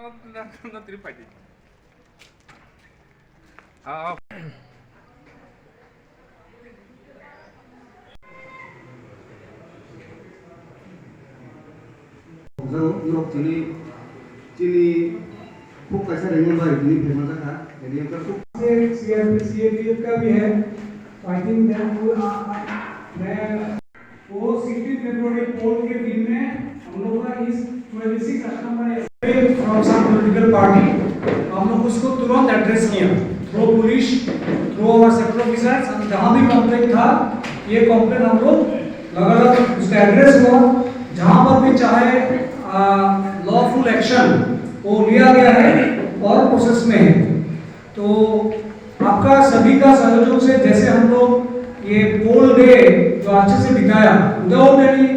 no Tripathi. Europe चीनी खूब कैसा रहेंगे भाई इतनी फेमस था यदि हम खूब सीएपीएफ का भी है तो आई थिंक मैं वो 16 फरवरी पोल के दिन में हम लोग का इस 26 November from some political party हम लोग उसको तुरंत एड्रेस किया through police through our sector officers जहाँ भी कंप्लेंट था ये कंप्लेंट हम लोग लगातार उसका एड्रेस हुआ जहाँ पर भी चाहे लॉफुल एक्शन वो लिया गया है और प्रोसेस में है। तो आपका सभी का सहयोग से जैसे हम लोग ये पोल डे जो अच्छे से बिताया without any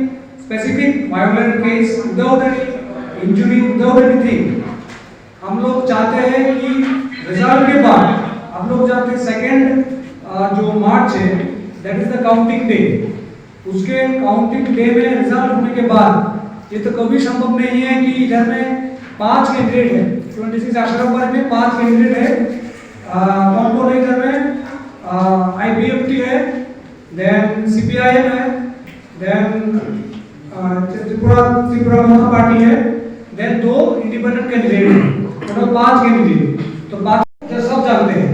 specific violent case without any injury without anything हम लोग चाहते हैं कि रिजल्ट के बाद हम लोग चाहते हैं सेकेंड जो मार्च है that is the counting day उसके काउंटिंग डे में रिजल्ट होने के बाद ये तो कभी संभव नहीं है कि इधर में 5 कैंडिडेट है 26 आश्रम में 5 कैंडिडेट है कौन कौन है इधर में आईपीएफटी है देन सीपीआईएम है देन त्रिपुरा महा पार्टी है देन 2 इंडिपेंडेंट कैंडिडेट है टोटल 5 कैंडिडेट तो बाकी सब जानते हैं।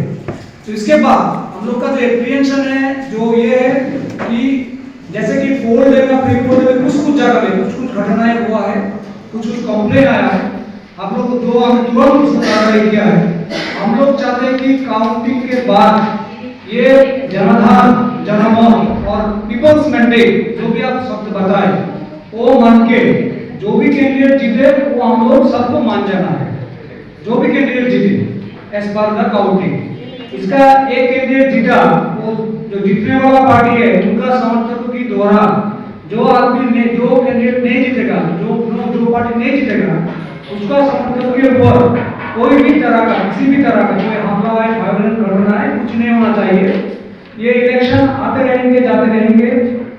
तो इसके बाद हम लोग का जो एप्रीहेंशन है जो ये है कि जैसे कि पोल डे का प्री पोल डे में कुछ जगह में कुछ घटनाएं हुआ है कुछ कंप्लेन आया है आप लोग को दो हम तुरंत कार्रवाई किया है। हम लोग चाहते हैं कि काउंटिंग के बाद ये जनाधार जनमत और पीपल्स मैंडेट जो भी आप शब्द बताए वो मान के जो भी कैंडिडेट जीते वो हम लोग सबको मान जाना है जो भी कैंडिडेट जीते एज पर द काउंटिंग। इसका एक कैंडिडेट जीता वो जो जीतने वाला पार्टी है उनका समर्थकों की द्वारा जो आदमी ने जो कैंडिडेट नहीं जीतेगा जो पार्टी नहीं जीतेगा उसका समर्थकों के ऊपर कोई भी तरह का किसी भी तरह का कोई हमला है वायलेंट घटना है कुछ नहीं होना चाहिए। ये इलेक्शन आते रहेंगे जाते रहेंगे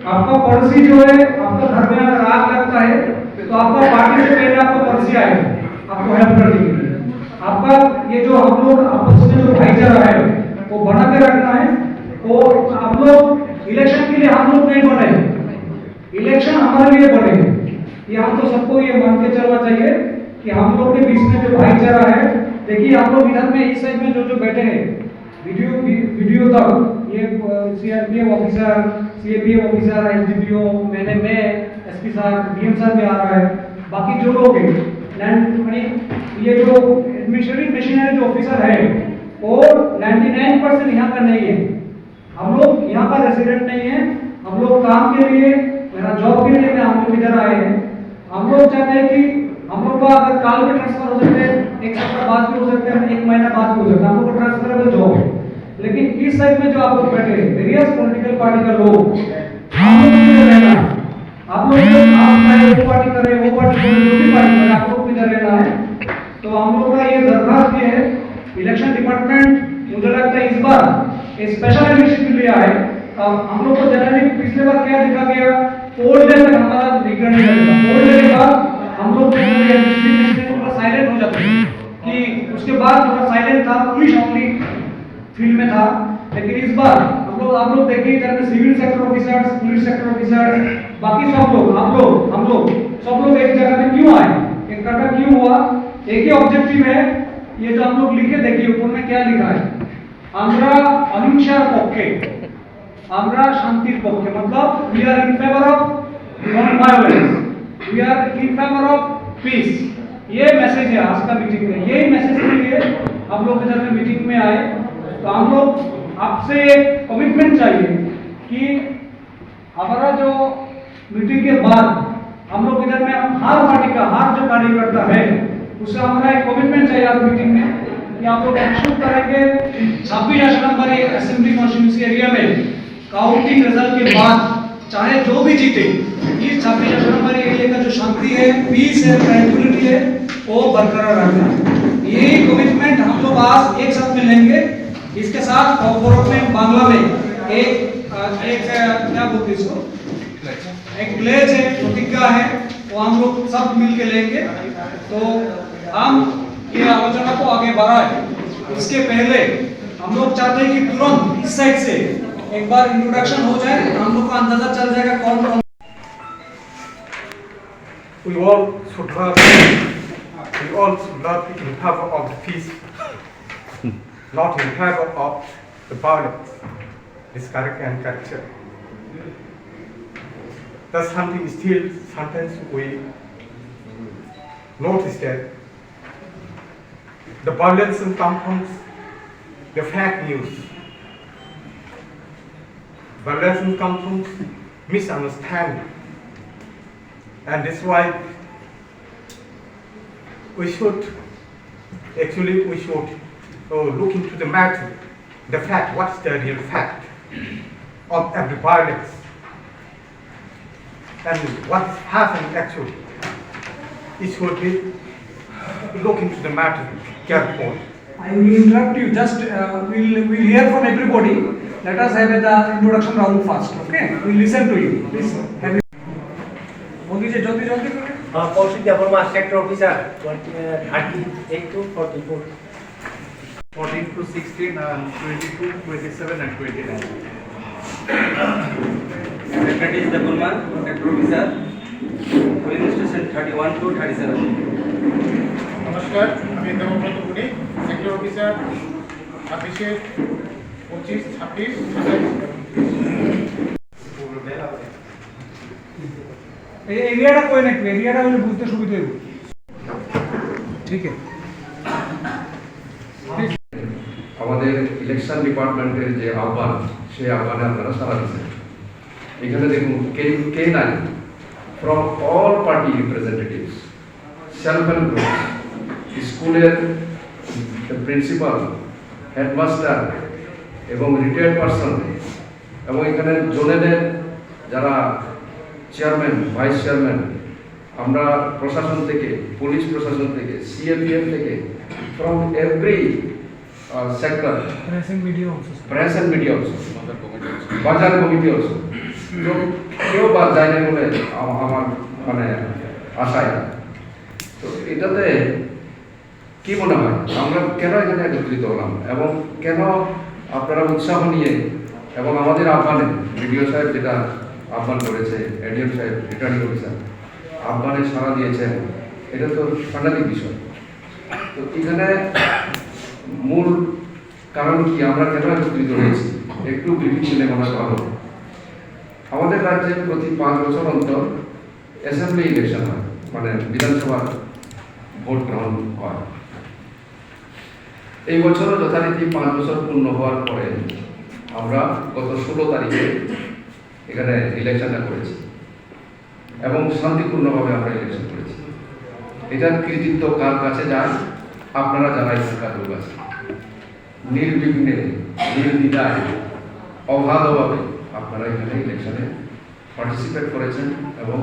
आपका पड़ोसी जो है आपका घर में अगर आग लगता है तो आपका पार्टी से पहले आपका पड़ोसी आएगा आपको हेल्प करने के लिए आपका ये जो हम लोग आपस में जो भाईचारा है वो बना के रखना है। तो आप लोग इलेक्शन के लिए हम लोग नहीं बने इलेक्शन हमारे लिए बने ये हम तो सबको ये मान के चलना चाहिए कि हम लोग के बीच में जो भाईचारा है देखिए आप लोग इधर में इस साइड में जो बैठे हैं वीडियो तक ये CRPF officer CAPF officer SDPO मैं एसपी साहब डीएम साहब भी आ रहा है बाकी जो लोग हैं लैंड ये जो एडमिनिस्ट्रेटिव मशीनरी जो ऑफिसर है वो 99% यहाँ का नहीं है हम लोग यहाँ का रेसिडेंट नहीं है हम लोग काम के लिए मेरा जॉब के लिए हम लोग इधर आए हैं। हम लोग चाहते हैं कि हम लोग का अगर काल में ट्रांसफर हो सकते हैं एक सप्ताह बाद भी हो सकते हैं 1 महीना बाद भी हो सकता है हम लोग को ट्रांसफरेबल जॉब है। लेकिन इस साइड में जो आप लोग बैठे हैं वेरियस पॉलिटिकल पार्टी का लोग हम लोग इधर रहना है आप लोग आप वो पार्टी कर रहे हैं वो पार्टी कर रहे हैं जो भी पार्टी कर रहे हैं आप लोग इधर रहना है। तो हम लोग का ये दरखास्त ये है इलेक्शन डिपार्टमेंट मुझे लगता है इस बार एक स्पेशल इनिशिएटिव लिया है। हम लोग को जनरली पिछले बार क्या देखा गया पोल डे तक हमारा बिगड़ नहीं लगता पोल डे के बाद हम लोग थोड़ा साइलेंट हो जाते हैं कि उसके बाद थोड़ा साइलेंट था पुलिस ओनली फील्ड में था। लेकिन इस बार आप लोग देखिए इधर में civil sector officers police sector officers बाकी सब लोग हम लोग सब लोग एक जगह पे क्यों आए इकट्ठा क्यों हुआ एक ही ऑब्जेक्टिव है ये जो हम लोग लिखे देखिए ऊपर में क्या लिखा है আমরা অহিংসার পক্ষে আমরা শান্তির পক্ষে मतलब we are in favor of non violence we are in favor of peace ये मैसेज है आज का मीटिंग में यही मैसेज के लिए हम लोग इधर में मीटिंग में आए। तो हम लोग आपसे एक कमिटमेंट चाहिए कि हमारा जो मीटिंग के बाद हम लोग इधर में हर पार्टी का हर जो कार्यकर्ता है उससे हमारा एक कमिटमेंट चाहिए आज मीटिंग में कि आप लोग एक्शन करेंगे 26 नवंबर असेंबली कॉन्स्टिट्यूंसी एरिया में काउंटिंग रिजल्ट के बाद चाहे जो भी जीते इस 26 नवंबर एरिया का जो शांति है पीस है ट्रैंक्विलिटी है वो बरकरार रखना है। ये कमिटमेंट हम लोग आज एक साथ में लेंगे। इसके साथ कॉर्पोरेट में बांग्ला में एक क्या बोलते इसको एक प्लेज है प्रतिज्ञा है वो हम लोग सब मिल के लेंगे। तो हम ये आलोचना को आगे बढ़ाए, इसके पहले हम लोग चाहते हैं कि तुरंत इस साइड से एक बार इंट्रोडक्शन हो जाए, हम लोग को अंदाजा चल जाएगा कौन कौन। We all should not be in favor of the peace, not in favor of the violence, discourage and culture. That's something still sometimes we notice that the violence comes from the fake news. Violence comes from misunderstanding. And that's why we should look into the matter, the fact, what's the real fact of every violence and what is happening actually. It should be look into the matter carefully. I will interrupt you. Just we'll hear from everybody. Let us have the introduction round first. Okay? We'll listen to you. Please have you. Modi ji जल्दी जल्दी करें. Kaushik Devarma, Sector Officer, 38 to 44. 14 to 16 and 22, 27 and 29. Secretary Devarma, Sector Officer, Polling Station 31 to 37. নমস্কার, আমি Debabrata Puri, sector officer 26, 25, 26, 27। এই এরিয়াটা কই না, এরিয়াটা হলে বুঝতে সুবিধা হবে। ঠিক আছে। আমাদের ইলেকশন ডিপার্টমেন্টের যে আহ্বান, সেই আহ্বানে আপনারা সাড়া দিচ্ছেন। এখানে দেখুন K9 from all party representatives, self-help groups, স্কুলের প্রিন্সিপাল, হেডমাস্টার এবং রিটায়ার্ড পারসন এবং এখানে জোনেদের যারা চেয়ারম্যান, ভাইস চেয়ারম্যান, আমরা প্রশাসন থেকে, পুলিশ প্রশাসন থেকে, CAPF থেকে, from every sector, press and media also, বাজার কমিটি also, তো কেউ বাদ যায় না বলে আমার মানে আশায়। তো এটাতে কি মনে হয় আমরা কেন এখানে একত্রিত হলাম এবং কেন আপনারা উৎসাহ নিয়ে এবং আমাদের আহ্বানে বিডিও সাহেব যেটা আহ্বান করেছে, এডিএম সাহেব, রিটার্নিং অফিসার আহ্বানে সাড়া দিয়েছেন, এটা তো সাংঘাতিক বিষয়। তো এখানে মূল কারণ কি, আমরা কেন একত্রিত হয়েছি একটু ব্রিফিং দিলে মনে হয় ভালো। আমাদের রাজ্যে প্রতি 5 বছর অন্তর অ্যাসেম্বলি ইলেকশন হয়, মানে বিধানসভার ভোট গ্রহণ হয়। এই বছরও যথারীতি 5 বছর পূর্ণ হওয়ার পরে আমরা গত 16 তারিখে এখানে ইলেকশনটা করেছি এবং শান্তিপূর্ণভাবে আমরা ইলেকশন করেছি। এটার কৃতিত্ব কার কাছে যায়? আপনারা যারা এখানকার লোক আছে, নির্বিঘ্নে, নির্দ্বিধায়, অবাধভাবে আপনারা এখানে ইলেকশনে পার্টিসিপেট করেছেন এবং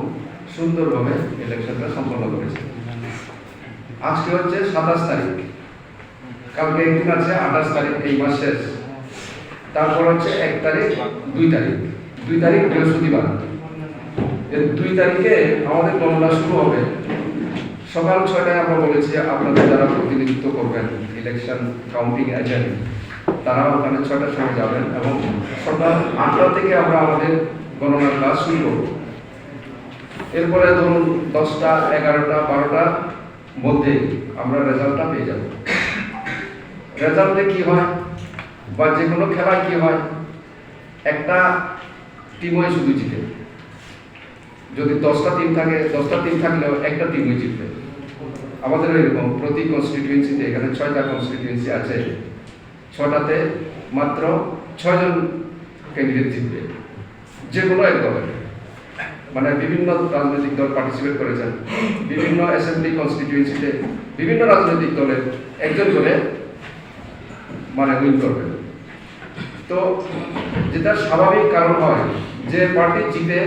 সুন্দরভাবে ইলেকশনটা সম্পন্ন করেছেন। আজকে হচ্ছে 27 তারিখ, কালকে একদিন আছে 28 তারিখ, এই মাস শেষ। তারপর হচ্ছে 1 তারিখ, 2 তারিখ, 2 তারিখ বৃহস্পতিবার। এই 2 তারিখে আমাদের গণনা শুরু হবে। সকাল 6টায় আমরা বলেছি আপনাদের যারা প্রতিনিধিত্ব করবেন ইলেকশন কাউন্টিং এজেন্ট, তারা ওখানে 6টার সময় যাবেন এবং সকাল 8টা থেকে আমরা আমাদের গণনার কাজ শুরু করব। এরপরে ধরুন 10টা, 11টা, 12টার মধ্যে আমরা রেজাল্টটা পেয়ে যাব। রেজাল্টে কি হয় বা যে কোনো খেলায় কি হয়, একটা টিমই শুধু জিতে। যদি 10টা টিম থাকে, 10টা টিম থাকলেও একটা টিমই জিতবে। আমাদের এরকম প্রতি কনস্টিটিউয়েন্সিতে, এখানে 6টা কনস্টিটিউয়েন্সি আছে, 6টাতে মাত্র 6 জন ক্যান্ডিডেট জিতবে, যে কোনো এক দলের। মানে বিভিন্ন রাজনৈতিক দল পার্টিসিপেট করেছেন, বিভিন্ন অ্যাসেম্বলি কনস্টিটিউয়েন্সিতে বিভিন্ন রাজনৈতিক দলের একজন করে মানে উইন করবে। তো যেটা স্বাভাবিক কারণ হয়, যে পার্টি জিতে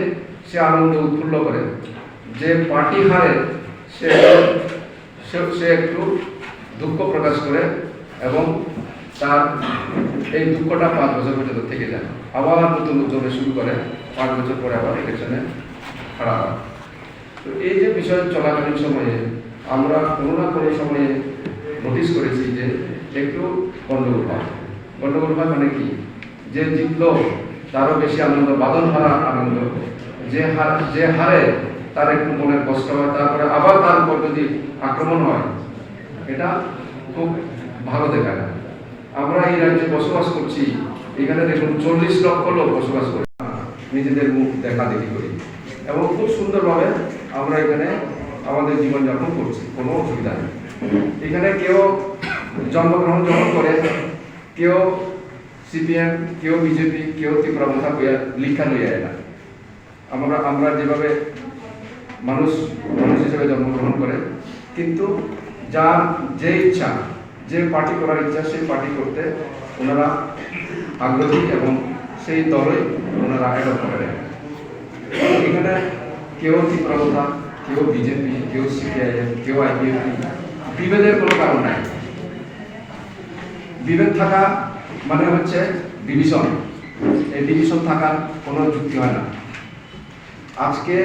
সে আনন্দ উৎফুল্ল করে, যে পার্টি হারে সে একটু দুঃখ প্রকাশ করে এবং তার এই দুঃখটা 5 বছর পর্যন্ত থেকে যায়, আবার নতুন জমে শুরু করে, 5 বছর পরে আবার ইলেকশনে হারা হয়। তো এই যে বিষয় চলাকালীন সময়ে আমরা কোনো না কোনো সময়ে একটু গন্ডগোল হয়। গন্ডগোল হয় মানে কি, যে জিতলো তারও বেশি আনন্দ, বাদন হারা আনন্দ, যে হারে তার একটু মনের কষ্ট হয়, তারপরে আবার তার উপর যদি আক্রমণ হয়, এটা খুব ভালো দেখায় না। আমরা এই রাজ্যে বসবাস করছি, এখানে দেখুন 40 লক্ষ লোক বসবাস করে, নিজেদের মুখ দেখা দেখি করি এবং খুব সুন্দরভাবে আমরা এখানে আমাদের জীবনযাপন করছি, কোনো অসুবিধা নেই। এখানে কেউ জন্মগ্রহণ যখন করে, কেউ সিপিএম, কেউ বিজেপি, কেউ তীব্রমথা লিখা লইয়া না। আমরা যেভাবে মানুষ হিসেবে জন্মগ্রহণ করে, কিন্তু যার যে ইচ্ছা, যে পার্টি করার ইচ্ছা, সেই পার্টি করতে ওনারা আগ্রহী এবং সেই দলে ওনারা অ্যাডপ্ট করে। এখানে কেউ তীব্রমথা, কেউ বিজেপি, কেউ সিপিআইএম, কেউ আইপিএফটি, বিভেদের কোনো কারণ নাই। বিভেদ থাকা মানে হচ্ছে ডিভিশন, এই ডিভিশন থাকার কোনো যুক্তি হয় না। আজকে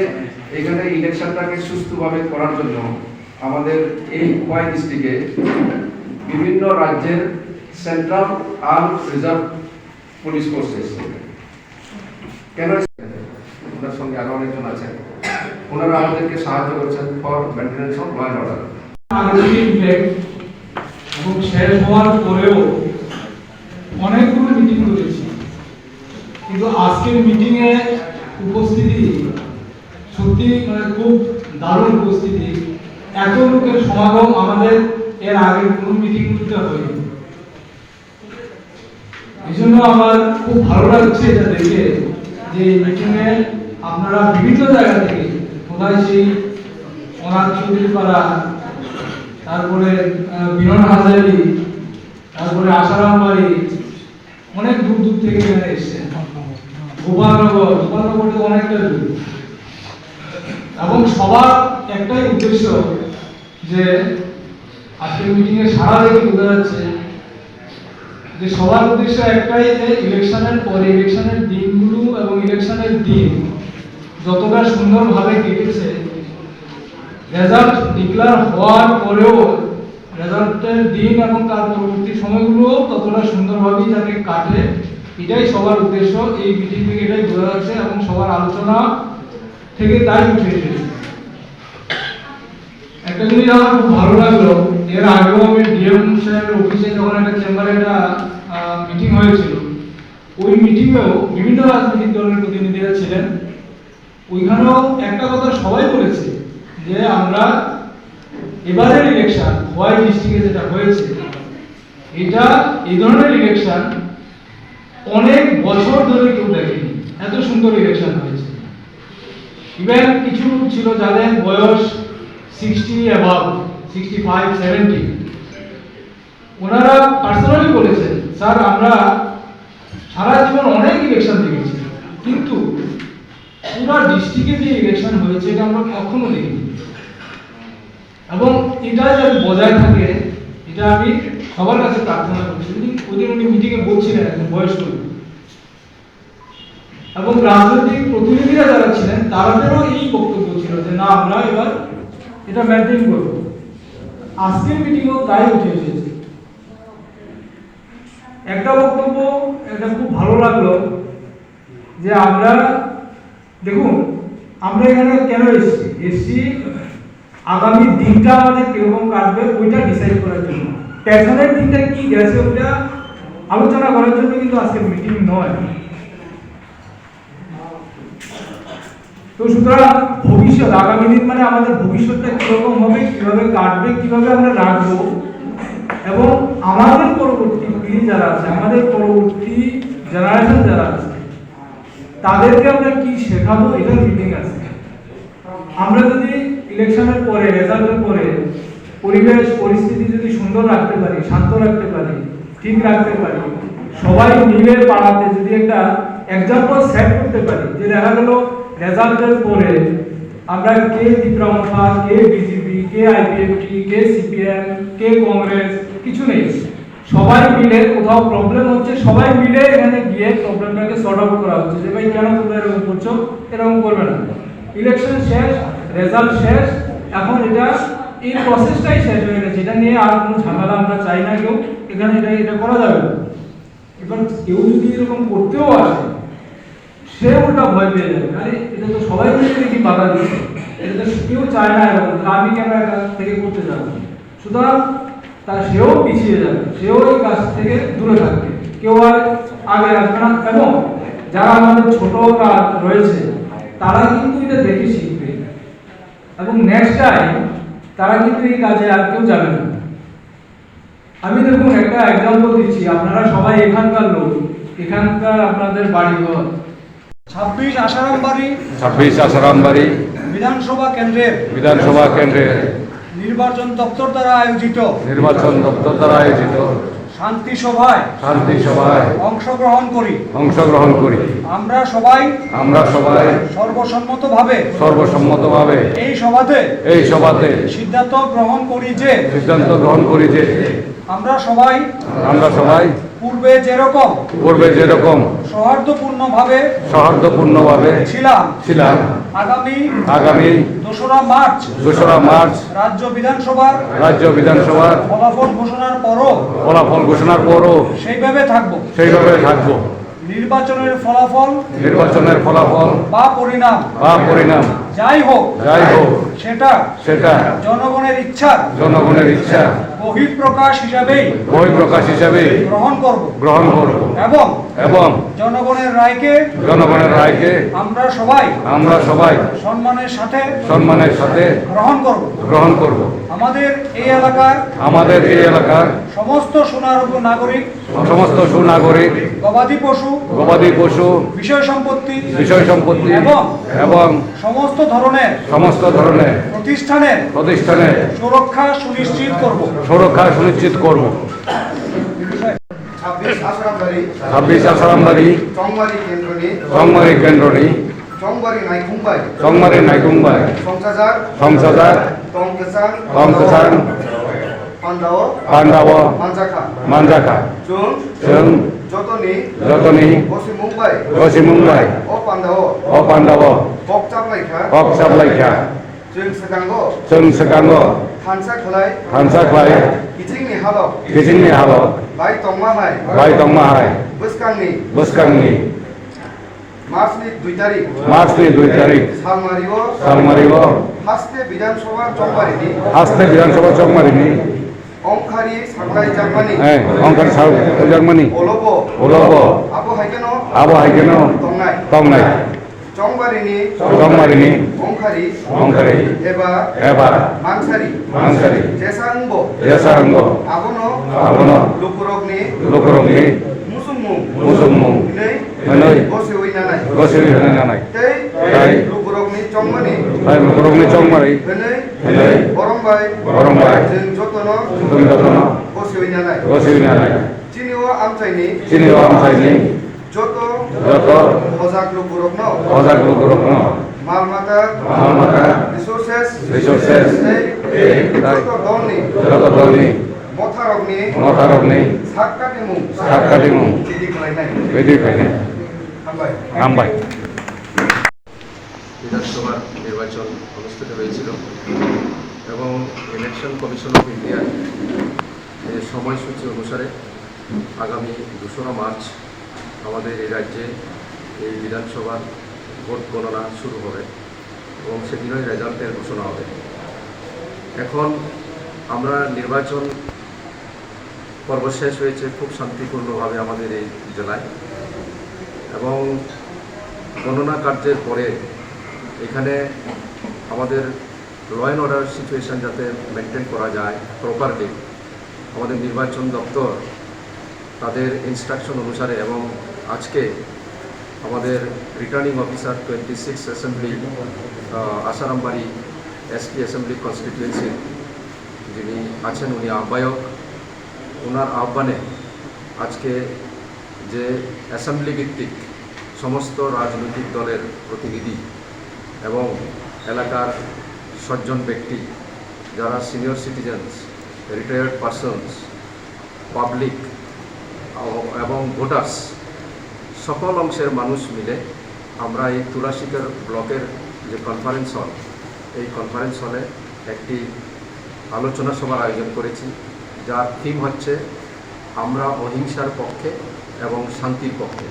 এখানে ইলেকশনটাকে সুষ্ঠুভাবে করার জন্য আমাদের এই খোয়াই ডিস্ট্রিক্টে বিভিন্ন রাজ্যের central arm reserve police force এসেছে। কেন? ওনার সঙ্গে আরো অনেকজন আছেন, ওনারা আমাদেরকে সাহায্য করছেন for maintenance of law and order. এবং শেষ হওয়ার পরেও অনেকগুলো মিটিং করেছি, কিন্তু আজকের মিটিংয়ে উপস্থিতি সত্যি মানে খুব দারুণ উপস্থিতি। এত লোকের সমাগম আমাদের এর আগে কোনো মিটিংগুলোতে হয়নি। এই জন্য আমার খুব ভালো লাগছে এটা দেখে যে এই মিটিংয়ে আপনারা বিভিন্ন জায়গা থেকে, কোথায় সেই অনাথ চৌধুরী পাড়া, তারপরে বিরন হাজারি, তারপরে আশারাম বাড়ি, অনেক দূর দূর থেকে এখানে এসছে। গোপালনগর তো অনেকটা দূর, এবং সবার একটাই উদ্দেশ্য যে আজকের মিটিংয়ে সারা দেখে বোঝা যাচ্ছে যে সবার উদ্দেশ্য একটাই, যে ইলেকশনের পরে, ইলেকশনের দিনগুলো এবং ইলেকশনের দিন যতটা সুন্দরভাবে কেটেছে, রেজাল্ট ডিক্লেয়ার হওয়ার পরেও রেজাল্টের দিন এবং তার পরবর্তী সময়গুলো ততটা সুন্দরভাবেই যাতে কাটে, এটাই সবার উদ্দেশ্য। এই মিটিং থেকে এটাই বোঝা যাচ্ছে এবং সবার আলোচনা থেকে তাই উঠে এসেছে। একটা জিনিস আমার খুব ভালো লাগলো, এর আগেও আমি ডিএম সাহেবের অফিসে যখন একটা চেম্বারে একটা মিটিং হয়েছিল, ওই মিটিংয়েও বিভিন্ন রাজনৈতিক দলের প্রতিনিধিরা ছিলেন। ওইখানেও একটা কথা সবাই বলেছে যে আমরা এবারের ইলেকশন খোয়াই ডিস্ট্রিক্টে যেটা হয়েছে, এটা এই ধরনের ইলেকশন অনেক বছর ধরে কেউ দেখেনি। এত সুন্দর ইলেকশন হয়েছে। ইভেন কিছু লোক ছিল যাদের বয়স 60 অ্যাবাভ, 65, 70, ওনারা পার্সোনালি বলেছেন, স্যার আমরা সারা জীবন অনেক ইলেকশন দেখেছি, কিন্তু পুরো ডিস্ট্রিক্টে যে ইলেকশন হয়েছে এটা আমরা কখনো দেখিনি। এবং এটা যদি বজায় থাকে, এটা আমি সবার কাছে প্রার্থনা করছি। ওদিন উনি মিটিংয়ে বলছিলেন একজন বয়স্ক, এবং রাজনৈতিক প্রতিনিধিরা যারা ছিলেন তাদেরও এই বক্তব্য ছিল যে না, আমরা এবার এটা মেনটেন করব। আজকের মিটিংও তাই উঠে এসেছে। একটা বক্তব্য এটা খুব ভালো লাগলো যে আমরা দেখুন, আমরা এখানে কেন এসেছি আগামী দিনটা আমাদের কিরকম কাটবে ওইটা ডিসাইড করার জন্য। পেছনের দিনটা কি গেছে ওইটা আলোচনা করার জন্য কিন্তু আজকের মিটিং নয়। তো সুতরাং ভবিষ্যৎ, আগামী দিন মানে আমাদের ভবিষ্যৎটা কিরকম হবে, কিভাবে কাটবে, কিভাবে আমরা রাখবো, এবং আমাদের পরবর্তী পিঢ়ি যারা আছে, আমাদের পরবর্তী জেনারেশন যারা আছে, তাদেরকে আমরা কি শেখাবো, এটার মিটিং আছে। আমরা যদি ইলেকশনের পরে, রেজাল্টের পরে পরিবেশ পরিস্থিতি যদি সুন্দর রাখতে পারি, শান্ত রাখতে পারি, ঠিক রাখতে পারি, সবাই মিলে পাড়াতে যদি একটা এক্সাম্পল সেট করতে পারি, যে দেখা গেল রেজাল্টের পরে আমরা কে তীব্রমথা, কে বিজেপি, কে আইপিএফটি, কে সিপিএম, কে কংগ্রেস, কিছু নেই, সবাই মিলে কোথাও প্রবলেম হচ্ছে, সবাই মিলে এখানে গিয়ে প্রবলেমটাকে সর্ট আউট করা হচ্ছে যে ভাই কেন তোমরা এরকম করছো, এরকম করবে না। ইলেকশন শেষ, রেজাল্ট শেষ, এখন এটা এই প্রসেসটাই শেষ হয়ে গেছে, এটা নিয়ে আর কোনো ঝামেলা আমরা চাই না কেউ, এখানে এটা করা যাবে না। এবার কেউ যদি এরকম করতেও আসে, সে ওটা ভয় পেয়ে যাবে, আরে এটা তো সবাই মিলে দেখি বাধা দিচ্ছে, এটা তো কেউ চায় না এরকম, আমি কেন এটা থেকে করতে যাবো, সুতরাং সেও পিছিয়ে যাবে, সেও এই কাজ থেকে দূরে থাকবে, কেউ আর আগে আসবে না। এবং যারা আমাদের ছোটরা রয়েছে তারা কিন্তু এটা দেখে শিখবে এবং নেক্সট টাইম তারা কিন্তু এই কাজে আর কেউ যাবে না। আমি দেখুন একটা এক্সাম্পল দিচ্ছি, আপনারা সবাই এখানকার লোক, এখানকার আপনাদের বাড়িঘর 26 আসারামবাড়ি বিধানসভা কেন্দ্রের নির্বাচন দপ্তর দ্বারা আয়োজিত শান্তি সভায় অংশগ্রহণ করি। আমরা সবাই সর্বসম্মতভাবে এই সভাতে সিদ্ধান্ত গ্রহণ করি যে আমরা সবাই পূর্বে যেরকম সৌহার্দ্যপূর্ণভাবে ছিলাম আগামী 2রা মার্চ রাজ্য বিধানসভার ফলাফল ঘোষণার পরও সেইভাবে থাকবো। নির্বাচনের ফলাফল বা পরিণাম যাই হোক সেটা জনগণের ইচ্ছা বহিঃপ্রকাশ হিসাবেই গ্রহণ করব এবং জনগণের রায়কে আমরা সবাই সম্মানের সাথে গ্রহণ করব। আমাদের এই এলাকার সমস্ত সুনাগরিক গবাদি পশু বিষয় সম্পত্তি এবং সমস্ত ধরনের প্রতিষ্ঠানের সুরক্ষা সুনিশ্চিত করব। 26 আসারামবাড়ি চংমারি কেন্দ্রনি চংমারি নাইকুম্বাই সংসাজার টংকেসাং পান্ডাव मानजाखा जों जतनी गसिमुंबाई अ पांडव ककचाबलायखा जों सेकांगो थानसाखलाय किजिंनि हालक बाय तंमाहाय बोसकांनि मार्चनि 2 तारिख सालमारिगो हास्ते विधानसभा चौमारिनि अंखारी सागलाय जार्मानी ओलोबो आबो हाइकेनो तंनाय चौमारिनि अंखारी एबा मानसारी जेसांगो आबोनो लुकुरगनि मुसुमु नै गसेवि नानाय तै लुकुरगनि चौमारि नै बरमबाय जों जतनो गसेवि नानाय चिनिओ आमचाइनि जत हजाक लुकुरगनो मालमाता रिसोर्सेस जत दलनि मथारगनि सातकाटिमु बेदिखायनो हामबाय। বিধানসভা নির্বাচন অনুষ্ঠিত হয়েছিল এবং ইলেকশন কমিশন অফ ইন্ডিয়ার সময়সূচি অনুসারে আগামী 2রা মার্চ আমাদের এই রাজ্যে এই বিধানসভার ভোট গণনা শুরু হবে এবং সেদিনই রেজাল্টের ঘোষণা হবে। এখন আমরা নির্বাচন পর্ব শেষ হয়েছে খুব শান্তিপূর্ণভাবে আমাদের এই জেলায় এবং গণনা কার্যের পরে এখানে আমাদের ল অ্যান্ড অর্ডার সিচুয়েশান যাতে মেনটেন করা যায় প্রপারলি, আমাদের নির্বাচন দপ্তর তাদের ইনস্ট্রাকশন অনুসারে এবং আজকে আমাদের returning officer 26 assembly Asharambari SP assembly constituency যিনি আছেন উনি আহ্বায়ক, ওনার আহ্বানে আজকে যে অ্যাসেম্বলি ভিত্তিক সমস্ত রাজনৈতিক দলের প্রতিনিধি এবং এলাকার সজ্জন ব্যক্তি যারা senior citizens, retired persons, public এবং ভোটার্স সকল অংশের মানুষ মিলে আমরা এই তুলাশিকার ব্লকের যে কনফারেন্স হল, এই কনফারেন্স হলে একটি আলোচনা সভার আয়োজন করেছি, যার থিম হচ্ছে আমরা অহিংসার পক্ষে এবং শান্তির পক্ষে।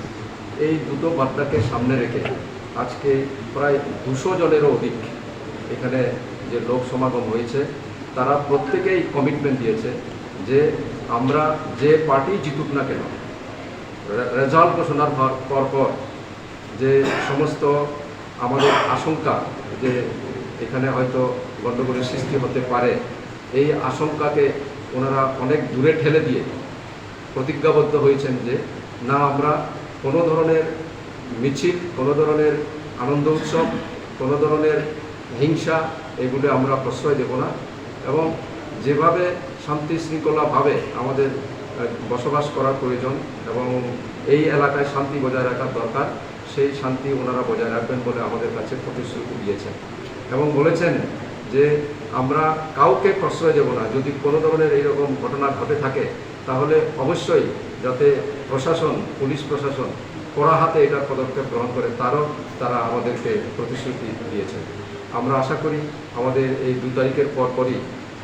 এই দুটো বার্তাকে সামনে রেখে আজকে প্রায় 200 জনেরও অধিক এখানে যে লোক সমাগম হয়েছে, তারা প্রত্যেকেই কমিটমেন্ট দিয়েছে যে আমরা যে পার্টি জিতুক না কেন, রেজাল্ট ঘোষণার পর যে সমস্ত আমাদের আশঙ্কা যে এখানে হয়তো গণ্ডগোলের সৃষ্টি হতে পারে, এই আশঙ্কাকে ওনারা অনেক দূরে ঠেলে দিয়ে প্রতিজ্ঞাবদ্ধ হয়েছেন যে না, আমরা কোনো ধরনের মিছিল, কোনো ধরনের আনন্দ উৎসব, কোনো ধরনের হিংসা এগুলো আমরা প্রশ্রয় দেব না, এবং যেভাবে শান্তি শৃঙ্খলাভাবে আমাদের বসবাস করার প্রয়োজন এবং এই এলাকায় শান্তি বজায় রাখার দরকার, সেই শান্তি ওনারা বজায় রাখবেন বলে আমাদের কাছে প্রতিশ্রুতি দিয়েছেন এবং বলেছেন যে আমরা কাউকে প্রশ্রয় দেব না। যদি কোনো ধরনের এইরকম ঘটনা ঘটে থাকে তাহলে অবশ্যই যাতে প্রশাসন, পুলিশ প্রশাসন কড়া হাতে এটার পদক্ষেপ গ্রহণ করে, তারা আমাদেরকে প্রতিশ্রুতি দিয়েছেন। আমরা আশা করি আমাদের এই 2 তারিখের পরই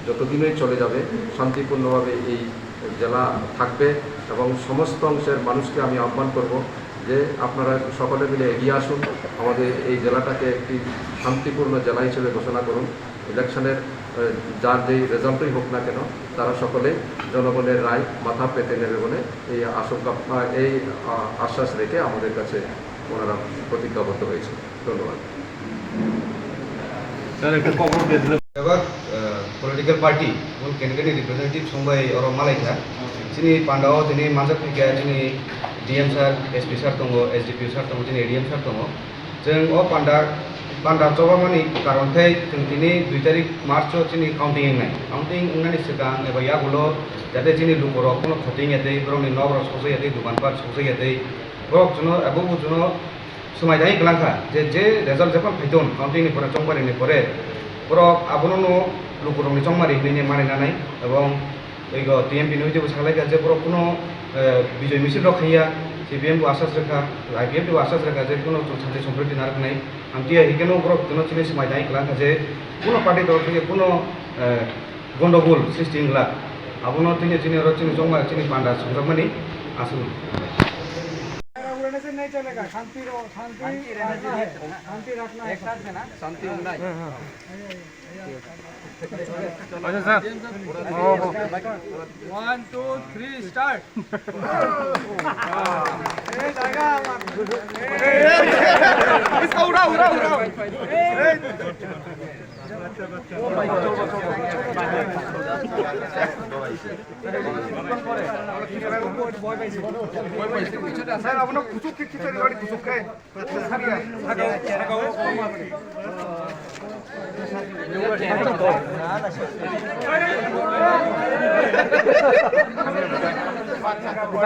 যতদিনই চলে যাবে শান্তিপূর্ণভাবে এই জেলা থাকবে, এবং সমস্ত অংশের মানুষকে আমি আহ্বান করব যে আপনারা সকলে মিলে এগিয়ে আসুন, আমাদের এই জেলাটাকে একটি শান্তিপূর্ণ জেলা হিসেবে ঘোষণা করুন। ইলেকশনের যার যেই রেজাল্টই হোক না কেন, তারা সকলে জনগণের রায় মাথা পেতে নেবে বলে এই আশ্বাস রেখে আমাদের কাছে ওনারা প্রতিজ্ঞাবদ্ধ হয়েছে। ধন্যবাদ। पॉलिटिकल पार्टी और कैंडिडेट रिप्रेजेंटेटिव संबाय और मालायखा जोंनि पान्डाव दिनै मानजाफैखा जोंनि डीएम सार, एसपी सार दङ, एसडीपी सार दङ, जोंनि एडीएम सार दङ। जों पान्डा चबामानि कारनथै जों दिनै 2 तारिख मार्च जोंनि काउंटिंग एंनायनि सिगां एबा यागुलो जाहाथे जोंनि लुकराव कोनो खतिं यादै बरंनि न'फोराव सौजायादै, दुकानपाट सौजायादै बरक जोंनो एबो जोंनो समायदाय गलांखा जे रेजाल्ट जेफान फायदों काउंटिंनि परे चंबारिनि परे बरक आबोनो लुकरंनि चंमारि हिने मारिनानै एबं एगो टीएमपी नि जेबो सालायगा जे बरक कोनो विजय मिছিল रखाया सीपीएम को आश्वास रखा, आईपीएम को आश्वास रखा जे कोनो शांति सम्प्रीति नारकनाय आमतिया हिकेनो बरक जोंनो चिनि समायदाय गलांखा जे कोनो पार्टी तरफ থেকে কোনো गंडगोल सृष्टि हला आबोनो तिनि जंमा चिनि पांडा संजाबमानि आसुल से नहीं चलेगा, शांति रखना है, शांति रखना है, एक साथ में ना शांति होना है। अच्छा सर, 1 2 3 स्टार्ट। इसका उड़ाओ। सर आपनो कुसुक की खिचड़ी वाली कुसुक है